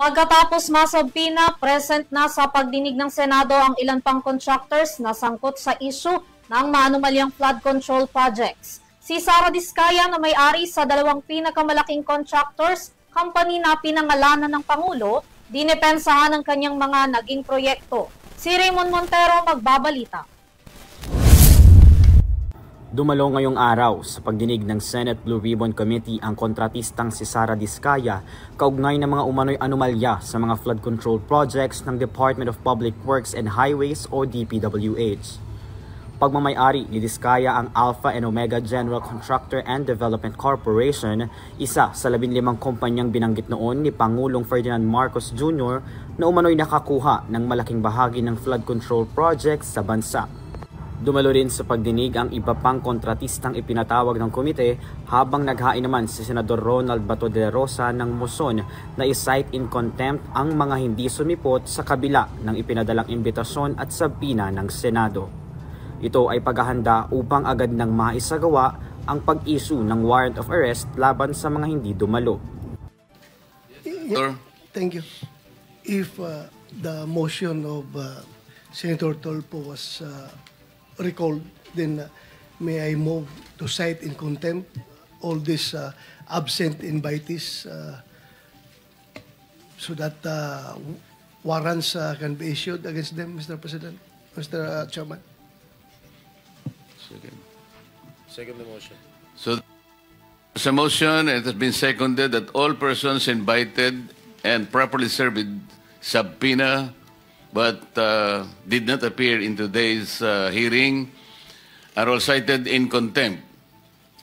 Pagkatapos masabpina, present na sa pagdinig ng Senado ang ilan pang contractors na sangkot sa issue ng maanumalyang flood control projects. Si Sara Diskaya na may-ari sa dalawang pinakamalaking contractors, company na pinangalanan ng Pangulo, dinepensahan ng kanyang mga naging proyekto. Si Raymond Montero magbabalita. Dumalo ngayong araw sa pagdinig ng Senate Blue Ribbon Committee ang kontratistang si Sara Diskaya kaugnay ng mga umano'y anomalya sa mga flood control projects ng Department of Public Works and Highways o DPWH. Pagmamay-ari ni Diskaya ang Alpha and Omega General Contractor and Development Corporation, isa sa 15 kumpanyang binanggit noon ni Pangulong Ferdinand Marcos Jr. na umano'y nakakuha ng malaking bahagi ng flood control projects sa bansa. Dumalo rin sa pagdinig ang iba pang kontratistang ipinatawag ng komite habang naghain naman si Senador Ronald Bato de la Rosa ng moson na i-cite in contempt ang mga hindi sumipot sa kabila ng ipinadalang imbitasyon at sabina ng Senado. Ito ay paghahanda upang agad nang maisagawa ang pag-issue ng warrant of arrest laban sa mga hindi dumalo. Thank you. If the motion of Senator Tolpo was recalled, then may I move to cite in contempt all these absent invitees so that warrants can be issued against them, Mr. President, Mr. Chairman. Second the motion. So there's a motion, it has been seconded that all persons invited and properly served with subpoena but did not appear in today's hearing are all cited in contempt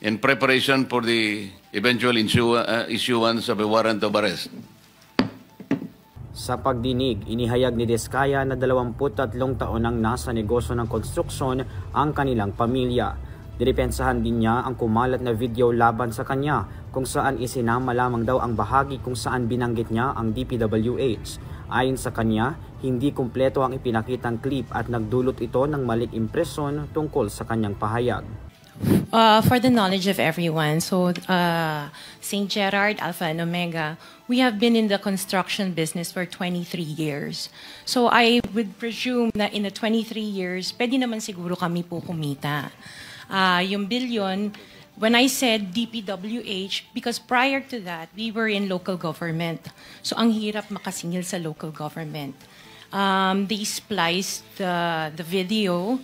in preparation for the eventual issuance of a warrant of arrest. Sa pagdinig, inihayag ni Diskaya na 23 taon nang nasa negosyo ng konstruksyon ang kanilang pamilya. Dinipensahan din niya ang kumalat na video laban sa kanya kung saan isinama lamang daw ang bahagi kung saan binanggit niya ang DPWH. Ayon sa kanya, hindi kumpleto ang ipinakitang clip at nagdulot ito ng maling impresyon tungkol sa kanyang pahayag. For the knowledge of everyone, so St. Gerard, Alpha and Omega, we have been in the construction business for 23 years. So I would presume na in the 23 years, pwede naman siguro kami po kumita. Yung billion, when I said DPWH, because prior to that, we were in local government. So ang hirap makasingil sa local government. They spliced the video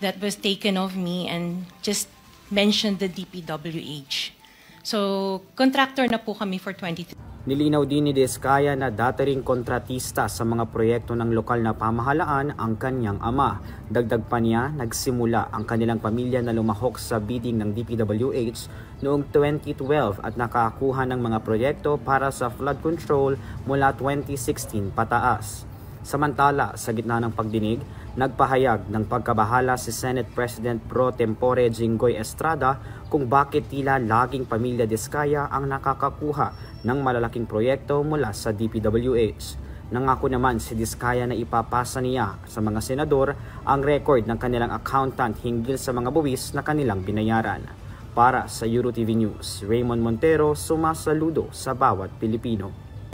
that was taken of me and just mentioned the DPWH. So contractor na po kami for 23. Nilinaw din ni Diskaya na dati ring kontratista sa mga proyekto ng lokal na pamahalaan ang kanyang ama. Dagdag pa niya, nagsimula ang kanilang pamilya na lumahok sa bidding ng DPWH noong 2012 at nakakuha ng mga proyekto para sa flood control mula 2016 pataas. Samantala, sa gitna ng pagdinig, nagpahayag ng pagkabahala si Senate President Pro Tempore Jinggoy Estrada kung bakit tila laging pamilya Diskaya ang nakakakuha ng malalaking proyekto mula sa DPWH. Nangako naman si Diskaya na ipapasa niya sa mga senador ang record ng kanilang accountant hinggil sa mga buwis na kanilang binayaran. Para sa EuroTV News, Raymond Montero, sumasaludo sa bawat Pilipino.